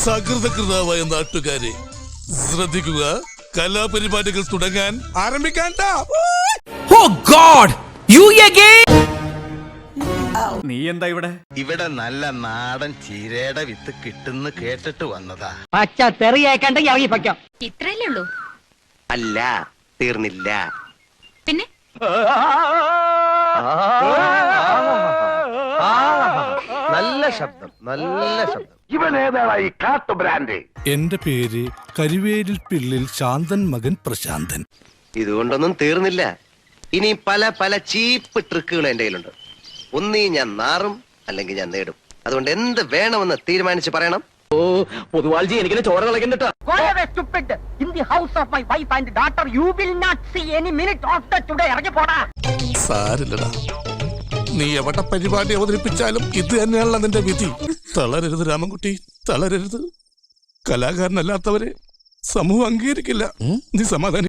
സകൃതകൃതാവായ നാട്ടുകാരെ ശ്രദ്ധിക്കുക, കലാപരിപാടികൾ തുടങ്ങാൻ ആരംഭിക്കാൻ. നീ എന്താ ഇവിടെ? ഇവിടെ നല്ല നാടൻ ചീരയുടെ വിത്ത് കിട്ടുന്ന കേട്ടിട്ട് വന്നതാ. പച്ച തെറിയേക്കണ്ടെങ്കിൽ ഇറങ്ങി പയ്ക്കാം. ഇത്രയല്ലേ ഉള്ളൂ? അല്ല, തീർന്നില്ല. പിന്നെ നല്ല ശബ്ദം, നല്ല ശബ്ദം. ഇവൻ ഏതായി കാട്ടു ബ്രാൻഡ്? എന്റെ പേര് കരിവേലിൽ പിള്ളിൽ ശാന്തൻ മകൻ പ്രശാന്തൻ. ഇതുകൊണ്ടൊന്നും തീർന്നില്ല. ഇനി പല പല ചീപ്പ് ട്രിക്കുകൾ എന്റെ കയ്യിലുണ്ട്. ഒന്നീ ഞാൻ നാറും, അല്ലെങ്കിൽ ഞാൻ നേടും. അതുകൊണ്ട് എന്ത് വേണമെന്ന് തീരുമാനിച്ച് പറയണം. ഓ പൊതുവാൾജി എനിക്കിനെ ചോര കളക്കണ്ടോ. In the house of my wife and daughter you will not see any minute of the today. ഇറങ്ങി പോടാ. സാരില്ലടാ, നീ എവിടെ പരിപാടി അവതരിപ്പിച്ചാലും ഇത് തന്നെയാണല്ലോ നിന്റെ വിധി. തളരരുത് രാമൻകുട്ടി, തളരരുത്. കലാകാരനല്ലാത്തവരെ സമൂഹം അംഗീകരിക്കില്ല. നീ സമാധാനം.